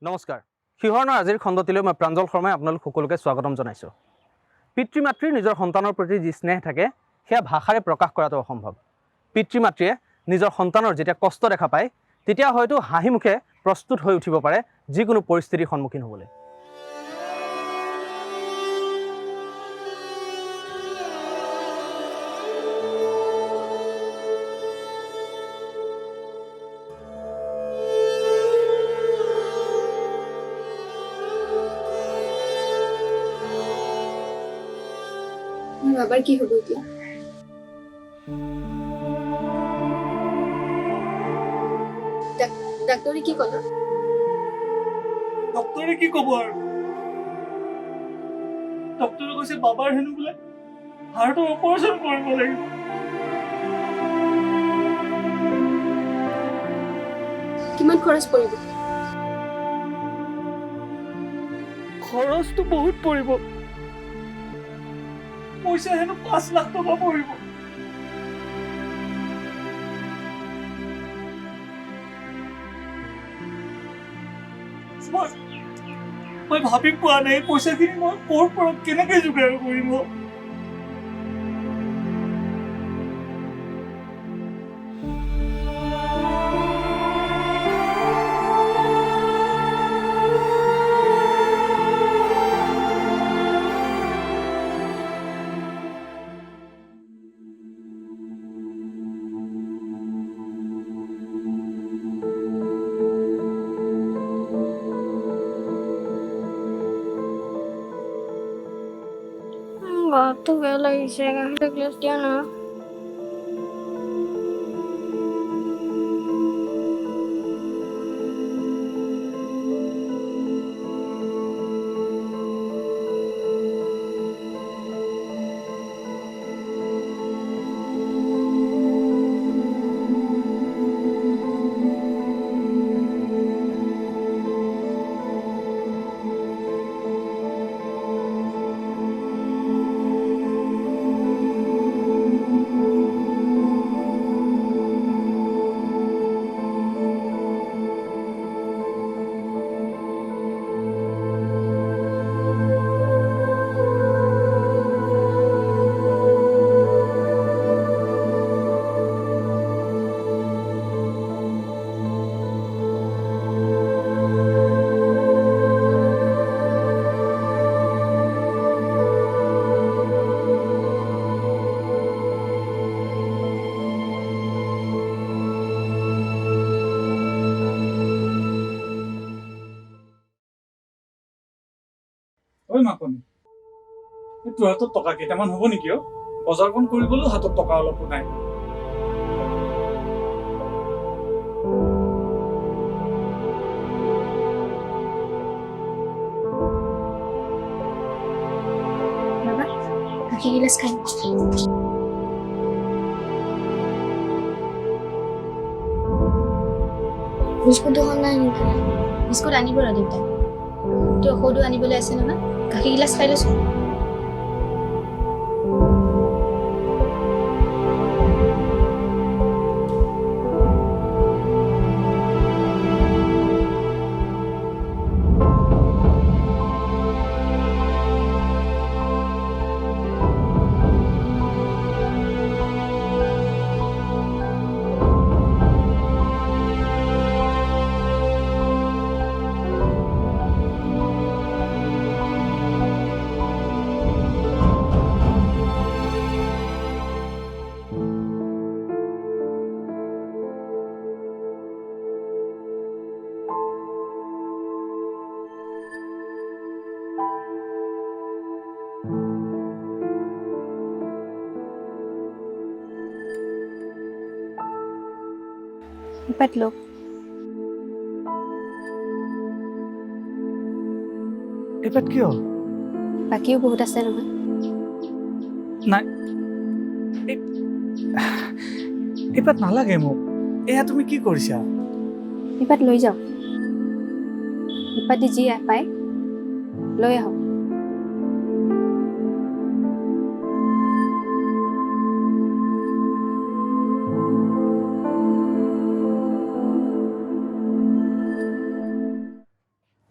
নমস্কাৰ শিহৰণৰ আজিৰ খণ্ডটিলৈ মই প্ৰাঞ্জল শৰ্মাই আপোনালোক সকলোকে স্বাগতম জনাইছোঁ। পিতৃ মাতৃৰ নিজৰ সন্তানৰ প্ৰতি যি স্নেহ থাকে সেয়া ভাষাৰে প্ৰকাশ কৰাটো অসম্ভৱ। পিতৃ মাতৃয়ে নিজৰ সন্তানৰ যেতিয়া কষ্ট দেখা পায় তেতিয়া হয়তো হাঁহিমুখে প্ৰস্তুত হৈ উঠিব পাৰে যিকোনো পৰিস্থিতিৰ সন্মুখীন হ'বলৈ। বাবাৰ কি হলো এতিয়া? ডাক্তৰে কি ক'লে? ডক্টৰে কি ক'ব আৰু ডক্টৰে কৈছে বাবাৰ হেনো বোলে হাৰ্টৰ অপাৰেশ্যন কৰিব লাগিব। কিমান খৰচ পৰিব? খৰচটো বহুত পৰিব, পইচা হেনো 5 লাখ টকা পৰিব। মই ভাবি পোৱা নাই পইচাখিনি মই ক'ৰ পৰা কেনেকে যোগাৰ কৰিম। গাটো বেয়া লাগিছে, গাখীৰ গ্লাছ দিয়া না। ঐ মাকনি, তোৰ হাতত টকা কেইটামান হ'ব নেকি? বজাৰখন কৰিবলৈও হাতত টকা অলপো নাই। বাবা গাখীৰ গিলাচ খাই বিস্কুট দুখন নাই নেকি? বিস্কুট আনিব ৰ দেউতাই, তোৰ ঔষধো আনিবলৈ আছে নহয়। গাখীৰ গিলাচ খাই লৈছো। ইপাত লোক এইপাত কিয়? বাকীও বহুত আছে নহয়। নাই, এইপাত নালাগে মোক। এয়া তুমি কি কৰিছা? ইপাত লৈ যাওক, ইপাত দি যি পায় লৈ আহক।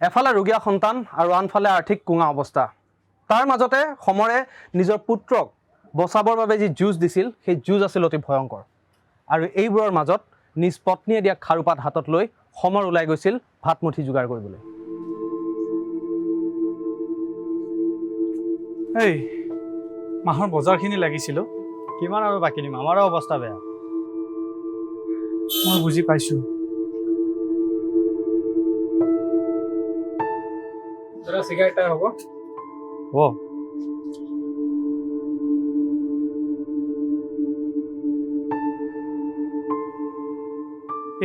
এফালে ৰুগীয়া সন্তান আৰু আনফালে আৰ্থিক কুঙা অৱস্থা। তাৰ মাজতে সমৰে নিজৰ পুত্ৰক বচাবৰ বাবে যি যুঁজ দিছিল সেই যুঁজ আছিল অতি ভয়ংকৰ। আৰু এইবোৰৰ মাজত নিজ পত্নীয়ে দিয়া খাৰুপাত হাতত লৈ সমৰ ওলাই গৈছিল ভাতমুঠি যোগাৰ কৰিবলৈ। এই মাহৰ বজাৰখিনি লাগিছিল। কিমান আৰু বাকী দিম, আমাৰো অৱস্থা বেয়া। মই বুজি পাইছোঁ। চিগাৰেট এটা হ'ব।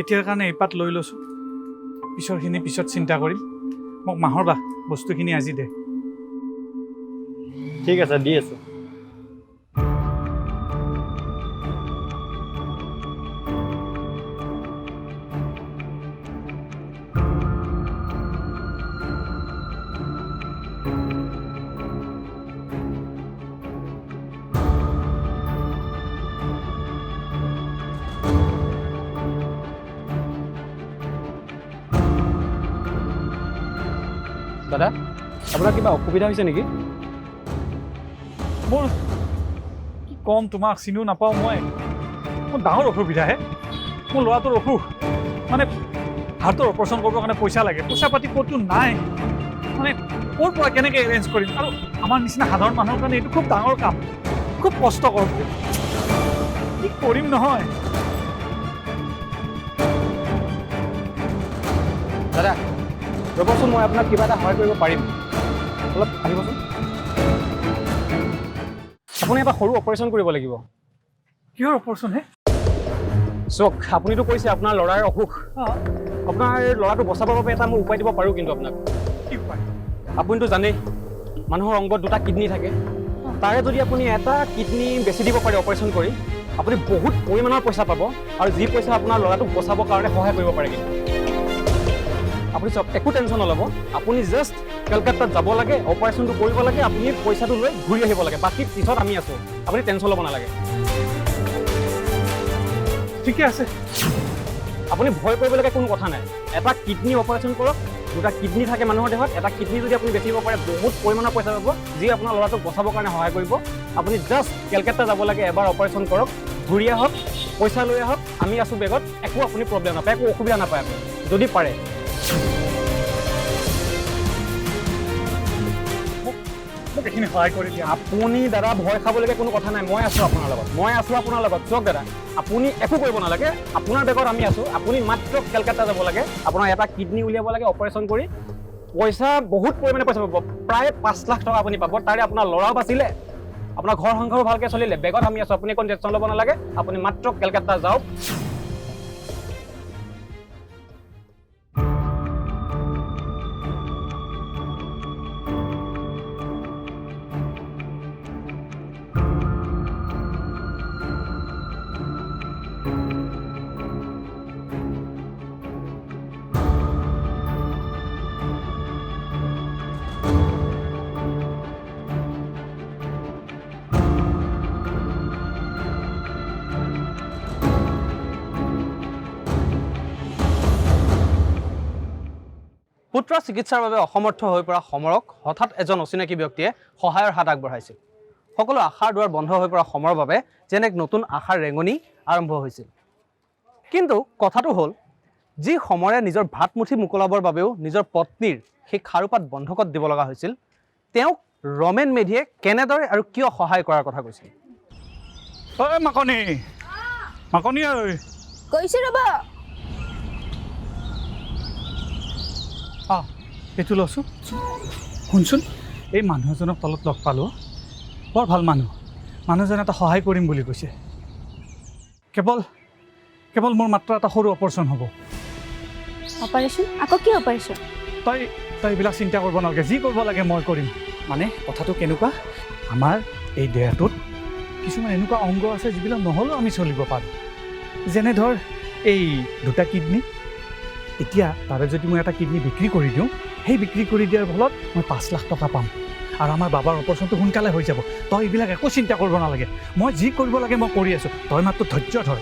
এতিয়াৰ কাৰণে এইপাত লৈ লৈছোঁ, পিছৰখিনি পিছত চিন্তা কৰিম। মোক মাহৰ বস্তুখিনি আজি দে। ঠিক আছে, দি আছোঁ। দাদা, আপোনাৰ কিবা অসুবিধা হৈছে নেকি? মোৰ কি ক'ম, তোমাক চিনিও নাপাওঁ মই। মোৰ ডাঙৰ অসুবিধাহে। মোৰ ল'ৰাটোৰ অসুখ, মানে হাৰ্টৰ অপাৰেশ্যন কৰিবৰ কাৰণে পইচা লাগে। পইচা পাতি ক'তো নাই, মানে ক'ৰ পৰা কেনেকৈ এৰেঞ্জ কৰিম? আৰু আমাৰ নিচিনা সাধাৰণ মানুহৰ কাৰণে এইটো খুব ডাঙৰ কাম, খুব কষ্টকৰ। কি কৰিম নহয়। দাদা ৰ'বচোন, মই আপোনাক কিবা এটা সহায় কৰিব পাৰিম। অলপ আহিবচোন। আপুনি এটা সৰু অপাৰেশ্যন কৰিব লাগিব। কিহৰ অপাৰেশ্যন হে? চাওক, আপুনিতো কৈছে আপোনাৰ ল'ৰাৰ অসুখ। আপোনাৰ ল'ৰাটো বচাবৰ বাবে এটা মই উপায় দিব পাৰোঁ কিন্তু আপোনাক। কি উপায়? আপুনিতো জানেই মানুহৰ অংগত দুটা কিডনী থাকে। তাৰে যদি আপুনি এটা কিডনী বেছি দিব পাৰে অপাৰেশ্যন কৰি, আপুনি বহুত পৰিমাণৰ পইচা পাব আৰু যি পইচা আপোনাৰ ল'ৰাটোক বচাবৰ কাৰণে সহায় কৰিব পাৰে। কিন্তু আপুনি চব একো টেনশ্যন নল'ব। আপুনি জাষ্ট কলকাতাত যাব লাগে, অপাৰেশ্যনটো কৰিব লাগে, আপুনি পইচাটো লৈ ঘূৰি আহিব লাগে। বাকী পিছত আমি আছোঁ, আপুনি টেনশ্যন ল'ব নালাগে। ঠিকে আছে, আপুনি ভয় কৰিবলগীয়া কোনো কথা নাই। এটা কিডনী অপাৰেশ্যন কৰক। দুটা কিডনী থাকে মানুহৰ দেহত। এটা কিডনী যদি আপুনি বেচিব পাৰে, বহুত পৰিমাণৰ পইচা পাব, যি আপোনাৰ ল'ৰাটোক বচাবৰ কাৰণে সহায় কৰিব। আপুনি জাষ্ট কলকাতা যাব লাগে, এবাৰ অপাৰেশ্যন কৰক, ঘূৰি আহক, পইচা লৈ আহক, আমি আছোঁ বেগত। একো আপুনি প্ৰব্লেম নাপায়, একো অসুবিধা নাপায় আপুনি যদি পাৰে। মোক এইখিনি সহায় কৰি দিয়া। আপুনি দাদা ভয় খাবলগীয়া কোনো কথা নাই। মই আছোঁ আপোনাৰ লগত, চাওক দাদা, আপুনি একো কৰিব নালাগে। আপোনাৰ বেগত আমি আছোঁ। আপুনি মাত্ৰ কলকাতা যাব লাগে, আপোনাৰ এটা কিডনী উলিয়াব লাগে, অপাৰেশ্যন কৰি পইচা বহুত পৰিমাণে পইচা পাব। প্ৰায় 5 লাখ টকা আপুনি পাব। তাৰে আপোনাৰ ল'ৰাও বাচিলে, আপোনাৰ ঘৰ সংসাৰো ভালকৈ চলিলে। বেগত আমি আছোঁ, আপুনি একো টেনশ্যন ল'ব নালাগে। আপুনি মাত্ৰ কলকাতা যাওক। পুত্ৰৰ চিকিৎসাৰ বাবে অসমৰ্থ হৈ পৰা সমৰক হঠাৎ এজন অচিনাকি ব্যক্তিয়ে সহায়ৰ হাত আগবঢ়াইছিল। সকলো আশাৰ দুৱাৰ বন্ধ হৈ পৰা সময়ৰ বাবে যেন এক নতুন আশাৰ ৰেঙনি আৰম্ভ হৈছিল। কিন্তু কথাটো হ'ল, যি সমৰে নিজৰ ভাতমুঠি মোকলাবৰ বাবেও নিজৰ পত্নীৰ সেই খাৰুপাত বন্ধকত দিব লগা হৈছিল, তেওঁক ৰমেন মেধিয়ে কেনেদৰে আৰু কিয় সহায় কৰাৰ কথা কৈছিল। ঐ মাকনি, মাকনি ঐ, কৈছোঁ ৰ'ব। এইটো লচোন। শুনচোন, এই মানুহ এজনক তলত লগ পালোঁ। বৰ ভাল মানুহজনে এটা সহায় কৰিম বুলি কৈছে। কেৱল মোৰ মাত্ৰ এটা সৰু অপাৰেশ্যন হ'ব। অপাৰেশ্যন? আকৌ কি অপাৰেশ্যন? তই এইবিলাক চিন্তা কৰিব নালাগে, যি কৰিব লাগে মই কৰিম। মানে কথাটো কেনেকুৱা, আমাৰ এই দেহটোত কিছুমান এনেকুৱা অংগ আছে যিবিলাক নহ'লেও আমি চলিব পাৰোঁ। যেনে ধৰ এই দুটা কিডনী। এতিয়া তাৰে যদি মই এটা কিডনী বিক্ৰী কৰি দিওঁ, সেই বিক্ৰী কৰি দিয়াৰ ফলত মই 5 লাখ টকা পাম আৰু আমাৰ বাবাৰ অপাৰেশ্যনটো সোনকালে হৈ যাব। তই এইবিলাক একো চিন্তা কৰিব নালাগে, মই যি কৰিব লাগে মই কৰি আছোঁ। তই মাত্ৰ ধৈৰ্য ধৰ।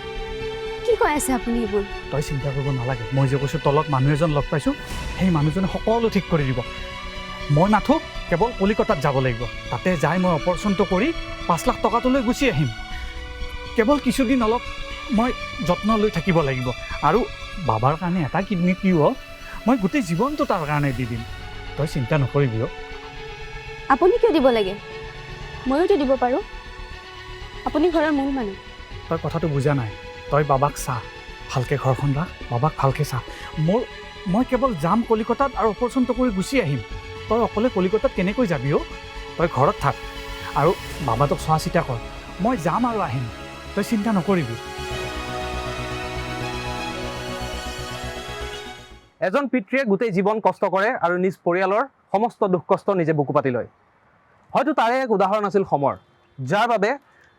কি কৈ আছে আপুনি এইবোৰ? তই চিন্তা কৰিব নালাগে, মই যে কৈছোঁ তলত মানুহ এজন লগ পাইছোঁ, সেই মানুহজনে সকলো ঠিক কৰি দিব। মই মাথো কেৱল কলিকতাত যাব লাগিব, তাতে যাই মই অপাৰেশ্যনটো কৰি 5 লাখ টকাটো লৈ গুচি আহিম। কেৱল কিছুদিন অলপ মই যত্ন লৈ থাকিব লাগিব, আৰু বাবাৰ কাৰণে এটা কিডনী কিয় মই গোটেই জীৱনটো তাৰ কাৰণে দি দিম। তই চিন্তা নকৰিবি। আপুনি কিয় দিব লাগে? ময়োতো দিব পাৰোঁ। আপুনি ঘৰৰ মূল মানুহ। তই কথাটো বুজা নাই। তই বাবাক চা, ভালকৈ ঘৰখন ৰাখ, বাবাক ভালকৈ চা। মই কেৱল যাম কলিকতাত আৰু অপাৰেশ্যনটো কৰি গুচি আহিম। তই অকলে কলিকতাত কেনেকৈ যাবি? তই ঘৰত থাক আৰু বাবাটোক চোৱা চিতা কৰ। মই যাম আৰু আহিম, তই চিন্তা নকৰিবি। এজন পিতৃয়ে গোটেই জীৱন কষ্ট কৰে আৰু নিজ পৰিয়ালৰ সমস্ত দুখ কষ্ট নিজে বুকু পাতি লয়। হয়তো তাৰে এক উদাহৰণ আছিল সমৰ, যাৰ বাবে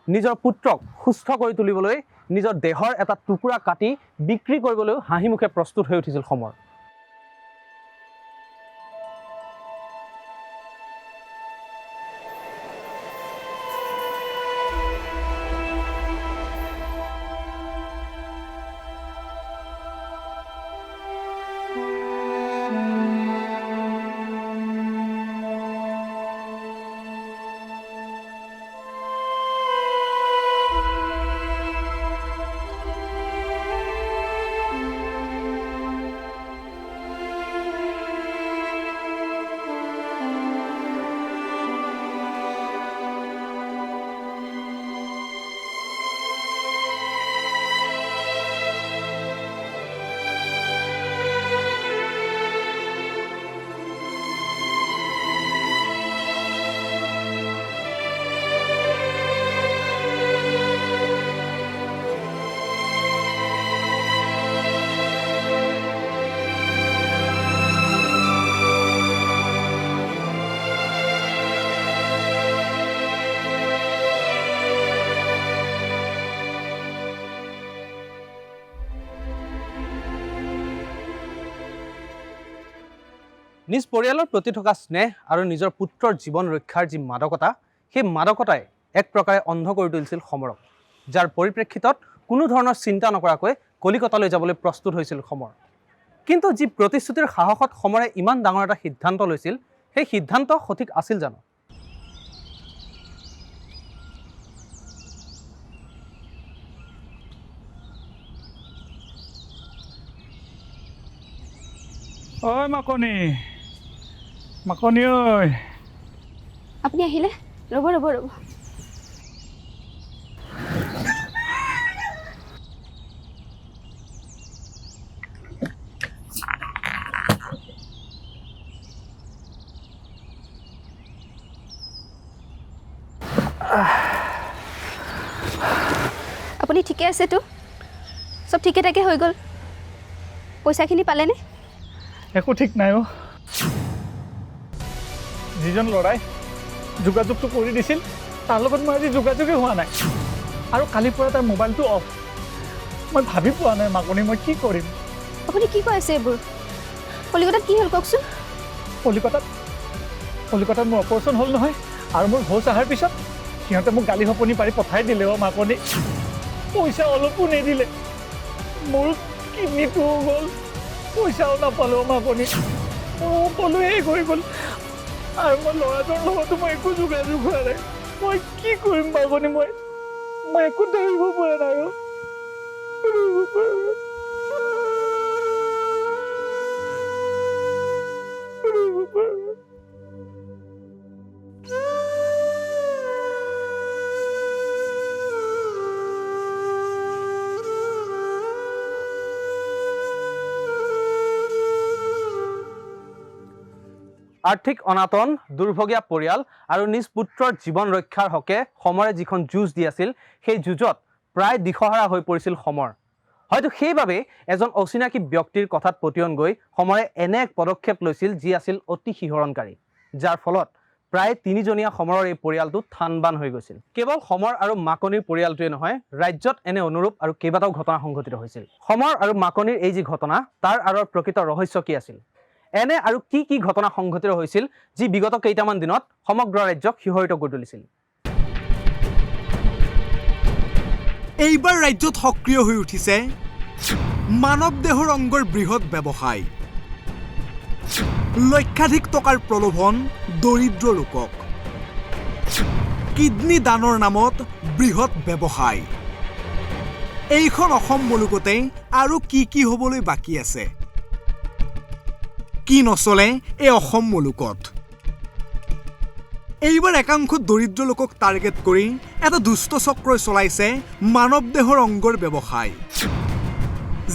নিজৰ পুত্ৰক সুস্থ কৰি তুলিবলৈ নিজৰ দেহৰ এটা টুকুৰা কাটি বিক্ৰী কৰিবলৈও হাঁহিমুখে প্ৰস্তুত হৈ উঠিছিল সমৰ। নিজ পৰিয়ালৰ প্ৰতি থকা স্নেহ আৰু নিজৰ পুত্ৰৰ জীৱন ৰক্ষাৰ যি মাদকতা, সেই মাদকতাই এক প্ৰকাৰে অন্ধ কৰি তুলিছিল সমৰক, যাৰ পৰিপ্ৰেক্ষিতত কোনো ধৰণৰ চিন্তা নকৰাকৈ কলিকতালৈ যাবলৈ প্ৰস্তুত হৈছিল সমৰ। কিন্তু যি প্ৰতিশ্ৰুতিৰ সাহসত সমৰে ইমান ডাঙৰ এটা সিদ্ধান্ত লৈছিল, সেই সিদ্ধান্ত সঠিক আছিল জানো? ঐ মাকনি, মাকনি ঐ। আপুনি আহিলে? ৰ'ব। আপুনি ঠিকে আছেতো? চব ঠিকে ঠাকে হৈ গ'ল? পইচাখিনি পালেনে? একো ঠিক নাই। যিজন ল'ৰাই যোগাযোগটো কৰি দিছিল, তাৰ লগত মই আজি যোগাযোগেই হোৱা নাই, আৰু কালিৰ পৰা তাৰ মোবাইলটো অফ। মই ভাবি পোৱা নাই মাকনি, মই কি কৰিম। আপুনি কি কৈ আছে এইবোৰ? কলিকতাত কি হ'ল কওকচোন? কলিকতাত মোৰ অপাৰেশ্যন হ'ল নহয়, আৰু মোৰ হোচ অহাৰ পিছত সিহঁতে মোক গালি সপনি পাৰি পঠাই দিলে। মাকনি, পইচা অলপো নিদিলে, মোৰ কিডনীটোও গ'ল, পইচাও নাপালোঁ। মাকনি, সকলো শেষ হৈ গ'ল, আৰু মই ল'ৰাটোৰ লগতো মই একো যোগাযোগ হোৱা নাই। মই কি কৰিম মাকনি? মই একো ধৰিব পৰা নাই। আৰ্থিক অনাটন, দুৰ্ভগীয়া পৰিয়াল আৰু নিজ পুত্ৰৰ জীৱন ৰক্ষাৰ হকে সমৰে যিখন যুঁজ দি আছিল, সেই যুঁজত প্ৰায় দিশহাৰা হৈ পৰিছিল সমৰ। হয়তো সেইবাবেই এজন অচিনাকি ব্যক্তিৰ কথাত পতিয়ন গৈ সমৰে এনে এক পদক্ষেপ লৈছিল যি আছিল অতি শিহৰণকাৰী, যাৰ ফলত প্ৰায় 3জনীয়া সমৰৰ এই পৰিয়ালটো থানবান হৈ গৈছিল। কেৱল সমৰ আৰু মাকনিৰ পৰিয়ালটোৱে নহয়, ৰাজ্যত এনে অনুৰূপ আৰু কেইবাটাও ঘটনা সংঘটিত হৈছিল। সমৰ আৰু মাকনিৰ এই যি ঘটনা, তাৰ আঁৰৰ প্ৰকৃত ৰহস্য কি আছিল? এনে আৰু কি ঘটনা সংঘটিত হৈছিল যি বিগত কেইটামান দিনত সমগ্ৰ ৰাজ্যক শিহৰিত কৰি তুলিছিল? এইবাৰ ৰাজ্যত সক্ৰিয় হৈ উঠিছে মানৱ দেহৰ অংগৰ বৃহৎ ব্যৱসায়, লক্ষাধিক টকাৰ প্ৰলোভন দৰিদ্ৰ লোকক, কিডনী দানৰ নামত বৃহৎ ব্যৱসায়। এইখন অসম মুলুকতে আৰু কি হ'বলৈ বাকী আছে? কি নচলে এই অসম মুলুকত? এইবাৰ একাংশ দৰিদ্ৰ লোকক টাৰ্গেট কৰি এটা দুষ্ট চক্ৰই চলাইছে মানৱ দেহৰ অংগৰ ব্যৱসায়।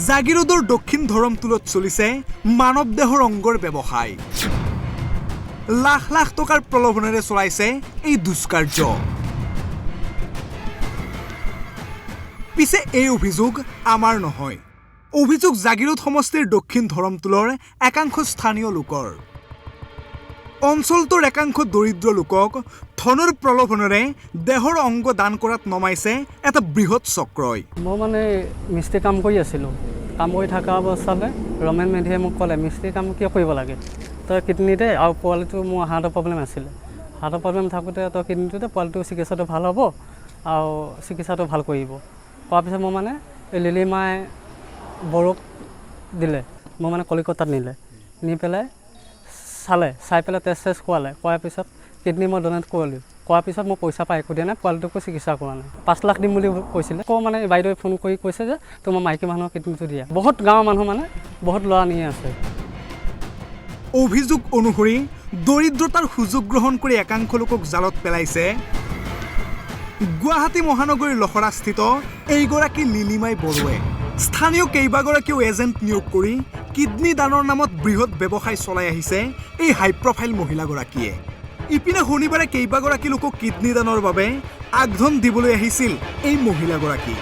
জাগিৰোডৰ দক্ষিণ ধৰমটোলত চলিছে মানৱ দেহৰ অংগৰ ব্যৱসায়। লাখ লাখ টকাৰ প্ৰলোভনেৰে চলাইছে এই দুষ্কাৰ্য। পিছে এই অভিযোগ আমাৰ নহয়, অভিযোগ জাগিৰোড সমষ্টিৰ দক্ষিণ ধৰমটোলৰ একাংশ স্থানীয় লোকৰ। অঞ্চলটোৰ একাংশ দৰিদ্ৰ লোকক ধনৰ প্ৰলোভনেৰে দেহৰ অংগ দান কৰাত নমাইছে এটা বৃহৎ চক্ৰই। মই মানে মিস্ত্ৰী কাম কৰি আছিলোঁ, কাম কৰি থকা অৱস্থাতে ৰমেন মেধিয়ে মোক ক'লে মিস্ত্ৰী কাম কিয় কৰিব লাগে, তই কিডনী দে, আৰু পোৱালিটো মোৰ হাৰ্টৰ প্ৰব্লেম আছিলে, হাৰ্টৰ প্ৰব্লেম থাকোঁতে তই কিডনীটো দে, পোৱালিটোৰ চিকিৎসাটো ভাল হ'ব আৰু চিকিৎসাটো ভাল কৰিব। কোৱাৰ পিছত মই মানে এই লিলিমাই বড়োক দিলে, মই মানে কলিকতাত নিলে, নি পেলাই চাই পেলাই টেষ্ট কৰালে, কৰাৰ পিছত কিডনী মই ডনেট কৰিলোঁ, কৰাৰ পিছত মই পইচা পাই একো দিয়া নাই, পোৱালিটোকো চিকিৎসা কৰা নাই। 5 লাখ দিম বুলি কৈছিলে। আকৌ মানে বাইদেৱে ফোন কৰি কৈছে যে তোমাৰ মাইকী মানুহৰ কিডনীটো দিয়া। বহুত গাঁৱৰ মানুহ মানে বহুত ল'ৰা নিয়ে আছে। অভিযোগ অনুসৰি দৰিদ্ৰতাৰ সুযোগ গ্ৰহণ কৰি একাংশ লোকক জালত পেলাইছে গুৱাহাটী মহানগৰীৰ লখৰাস্থিত এইগৰাকী লিলিমাই বড়োৱে। স্থানীয় কেইবাগৰাকীও এজেণ্ট নিয়োগ কৰি কিডনী দানৰ নামত বৃহৎ ব্যৱসায় চলাই আহিছে এই হাই প্ৰফাইল মহিলাগৰাকীয়ে। ইপিনে শনিবাৰে কেইবাগৰাকী লোকক কিডনী দানৰ বাবে আগধন দিবলৈ আহিছিল এই মহিলাগৰাকী,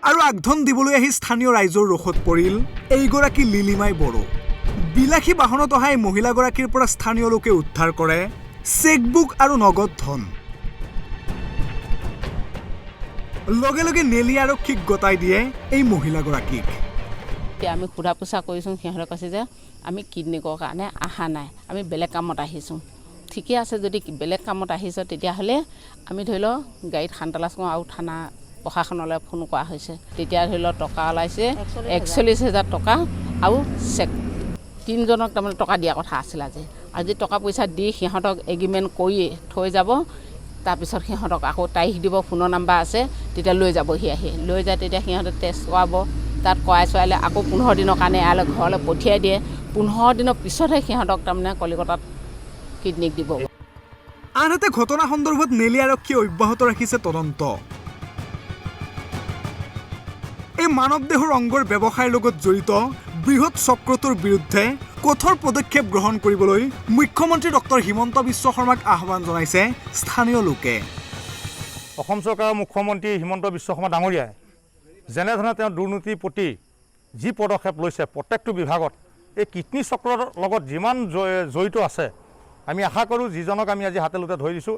আৰু আগধন দিবলৈ আহি স্থানীয় ৰাইজৰ ৰোষত পৰিল এইগৰাকী লিলিমাই বড়ো। বিলাসী বাহনত অহা এই মহিলাগৰাকীৰ পৰা স্থানীয় লোকে উদ্ধাৰ কৰে চেকবুক আৰু নগদ ধন। লগে লগে নেলি আৰক্ষীক গতাই দিয়ে এই মহিলাগৰাকীক। আমি সোধা পোছা কৰিছোঁ, সিহঁতে কৈছে যে আমি কিডনীকৰ কাৰণে অহা নাই, আমি বেলেগ কামত আহিছোঁ। ঠিকে আছে, যদি বেলেগ কামত আহিছ তেতিয়াহ'লে আমি ধৰি লওক গাড়ীত খানতালাচ কৰোঁ, আৰু থানা প্ৰশাসনলৈ ফোন কৰা হৈছে। তেতিয়া ধৰি লওক টকা ওলাইছে 41,000 টকা আৰু চেক। 3জনক তাৰমানে টকা দিয়া কথা আছিল আজি টকা পইচা দি সিহঁতক এগ্ৰিমেণ্ট কৰি থৈ যাব। তাৰপিছত সিহঁতক আকৌ তাৰিখ দিব, ফোনৰ নাম্বাৰ আছে, তেতিয়া লৈ যাবহি, আহি লৈ যায়। তেতিয়া সিহঁতে টেষ্ট কৰাব, তাত কৰাই চৰাইলে আকৌ 15 দিনৰ কাৰণে ইয়ালৈ ঘৰলৈ পঠিয়াই দিয়ে। 15 দিনৰ পিছতহে সিহঁতক তাৰমানে কলিকতাত কিডনীক দিব। আনহাতে ঘটনা সন্দৰ্ভত নেলি আৰক্ষীয়ে অব্যাহত ৰাখিছে তদন্ত। এই মানৱ দেহৰ অংগৰ ব্যৱসায়ৰ লগত জড়িত বৃহৎ চক্ৰটোৰ বিৰুদ্ধে কঠোৰ পদক্ষেপ গ্ৰহণ কৰিবলৈ মুখ্যমন্ত্ৰী ডক্টৰ হিমন্ত বিশ্ব শৰ্মাক আহ্বান জনাইছে স্থানীয় লোকে। অসম চৰকাৰৰ মুখ্যমন্ত্ৰী হিমন্ত বিশ্ব শৰ্মা ডাঙৰীয়াই যেনেধৰণে তেওঁ দুৰ্নীতিৰ প্ৰতি যি পদক্ষেপ লৈছে, প্ৰত্যেকটো বিভাগত এই কিডনী চক্ৰৰ লগত যিমান জড়িত আছে, আমি আশা কৰোঁ যিজনক আমি আজি হাতে লোতে ধৰি দিছোঁ,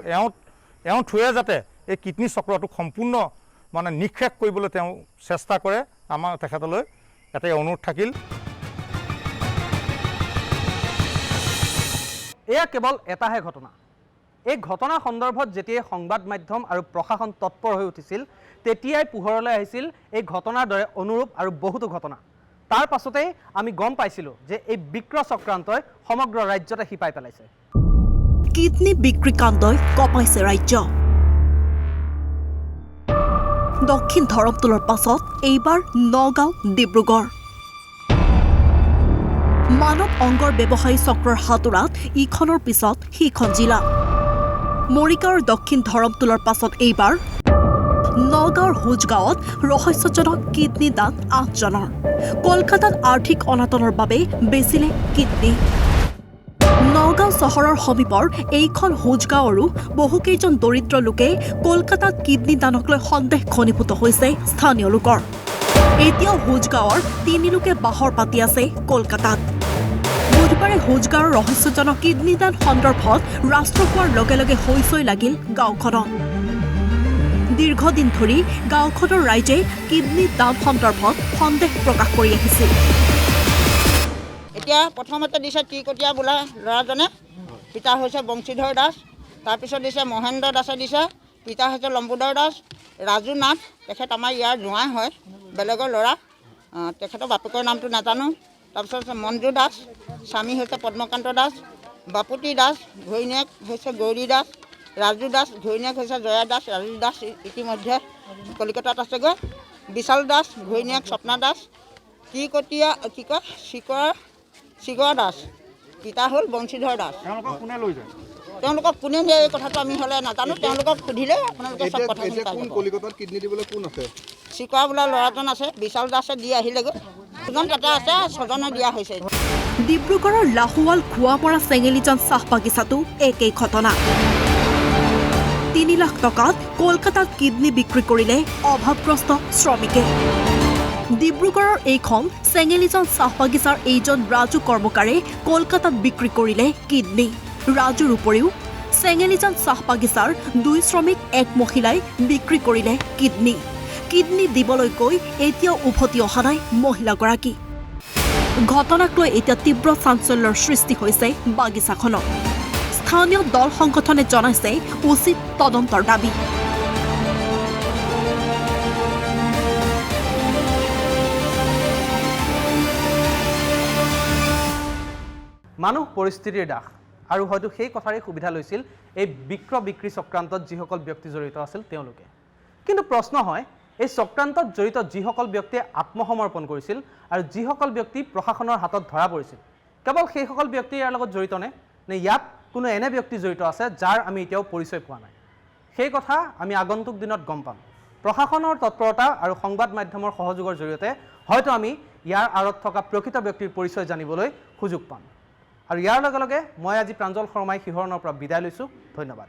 এওঁ থুৱে যাতে এই কিডনী চক্ৰটোক সম্পূৰ্ণ মানে নিক্ষেপ কৰিবলৈ তেওঁ চেষ্টা কৰে। আমাৰ তেখেতলৈ এটাই অনুৰোধ থাকিল। এয়া কেৱল এটাহে ঘটনা। এই ঘটনা সন্দৰ্ভত যেতিয়াই সংবাদ মাধ্যম আৰু প্ৰশাসন তৎপৰ হৈ উঠিছিল, তেতিয়াই পোহৰলৈ আহিছিল এই ঘটনাৰ দৰে অনুৰূপ আৰু বহুতো ঘটনা। তাৰ পাছতেই আমি গম পাইছিলোঁ যে এই বিক্ৰ চক্ৰান্তই সমগ্ৰ ৰাজ্যতে শিপাই পেলাইছে। কিডনী বিক্ৰী কাণ্ডই কঁপাইছে ৰাজ্য। দক্ষিণ ধৰমটোলৰ পাছত এইবাৰ নগাঁও, ডিব্ৰুগড়। মানৱ অংগৰ ব্যৱসায়ী চক্ৰৰ হাতোৰাত ইখনৰ পিছত সিখন জিলা। মৰিগাঁৱৰ দক্ষিণ ধৰমটোলৰ পাছত এইবাৰ নগাঁৱৰ হোজগাঁৱত ৰহস্যজনক কিডনী দান 8জনৰ। কলকাতাত আৰ্থিক অনাটনৰ বাবে বেচিলে কিডনী। নগাঁও চহৰৰ সমীপৰ এইখন হোজগাঁৱৰো বহুকেইজন দৰিদ্ৰ লোকে কলকাতাত কিডনী দানক লৈ সন্দেহ ঘনীভূত হৈছে স্থানীয় লোকৰ। এতিয়াও হোজগাঁৱৰ 3 লোকে বাহৰ পাতি আছে কলকাতাত। বুধবাৰে হোজগাঁৱৰ ৰহস্যজনক কিডনী দান সন্দৰ্ভত ৰাষ্ট্ৰ হোৱাৰ লগে লগে হৈচৈ লাগিল গাঁওখনত। দীৰ্ঘদিন ধৰি গাঁওখনৰ ৰাইজে কিডনী দান সন্দৰ্ভত সন্দেহ প্ৰকাশ কৰি আহিছিল। এতিয়া প্ৰথমতে দিছে ত্ৰিকটীয়া বোলা ল'ৰাজনে, পিতা হৈছে বংশীধৰ দাস। তাৰপিছত দিছে মহেন্দ্ৰ দাসে দিছে, পিতা হৈছে লম্বোদৰ দাস। ৰাজু নাথ, তেখেত আমাৰ ইয়াৰ জোঁৱাই হয়, বেলেগৰ ল'ৰা। তেখেতৰ বাপেকৰ নামটো নাজানো। তাৰপিছত হৈছে মঞ্জু দাস, স্বামী হৈছে পদ্মকান্ত দাস, বাপুতি দাস, ঘৈণীয়েক হৈছে গৌৰী দাস, ৰাজু দাস, ঘৈণীয়েক হৈছে জয়া দাস। ৰাজু দাস ইতিমধ্যে কলিকতাত আছেগৈ। বিশাল দাস, ঘৈণীয়েক স্বপ্না দাস, চিগৰা দাস, পিতা হ'ল বংশীধৰ দাস। তেওঁলোকক কোনে নিয়ে এই কথাটো আমি হ'লে নাজানো। তেওঁলোকক সুধিলে আপোনালোকে চব কথাখিনি পাই যাব। কলিকতাত কিডনি দিবলৈ কোন আছে? চিকৰা বোলা ল'ৰাজন আছে, বিশাল দাসে দি আহিলেগৈ। দুজন তাতে আছে, 6জনে দিয়া হৈছে। ডিব্ৰুগড়ৰ লাহোৱাল খোৱাপৰা চেঙেলিজান চাহ বাগিচাতো একেই ঘটনা। 3 লাখ টকাত কলকাতাত কিডনি বিক্ৰী কৰিলে অভাৱগ্ৰস্ত শ্ৰমিকে। ডিব্ৰুগড়ৰ এইখন চেঙেলিজান চাহ বাগিচাৰ এইজন ৰাজু কৰ্মকাৰে কলকাতাত বিক্ৰী কৰিলে কিডনি। ৰাজুৰ উপৰিও চেঙেলিজান চাহ বাগিচাৰ 2 শ্ৰমিক 1 মহিলাই বিক্ৰী কৰিলে কিডনি। কিডনি দিবলৈ কৈ এতিয়াও উভতি অহা নাই মহিলাগৰাকী। ঘটনাক লৈ এতিয়া তীব্ৰ চাঞ্চল্যৰ সৃষ্টি হৈছে বাগিচাখনত। স্থানীয় দল সংগঠনে জনাইছে উচিত তদন্তৰ দাবী। মানুহ পৰিস্থিতিৰ দাস আৰু হয়তো সেই কথাৰে সুবিধা লৈছিল এই বিক্ৰী চক্ৰান্তত যিসকল ব্যক্তি জড়িত আছিল তেওঁলোকে। কিন্তু প্ৰশ্ন হয়, এই চক্ৰান্তত জড়িত যিসকল ব্যক্তিয়ে আত্মসমৰ্পণ কৰিছিল আৰু যিসকল ব্যক্তি প্ৰশাসনৰ হাতত ধৰা পৰিছিল, কেৱল সেইসকল ব্যক্তি ইয়াৰ লগত জড়িত নে ইয়াত কোনো এনে ব্যক্তি জড়িত আছে যাৰ আমি এতিয়াও পৰিচয় পোৱা নাই? সেই কথা আমি আগন্তুক দিনত গম পাম। প্ৰশাসনৰ তৎপৰতা আৰু সংবাদ মাধ্যমৰ সহযোগৰ জৰিয়তে হয়তো আমি ইয়াৰ আঁৰত থকা প্ৰকৃত ব্যক্তিৰ পৰিচয় জানিবলৈ সুযোগ পাম। আৰু ইয়াৰ লগে লগে মই আজি প্ৰাঞ্জল শৰ্মাই শিহৰণৰ পৰা বিদায় লৈছোঁ। ধন্যবাদ।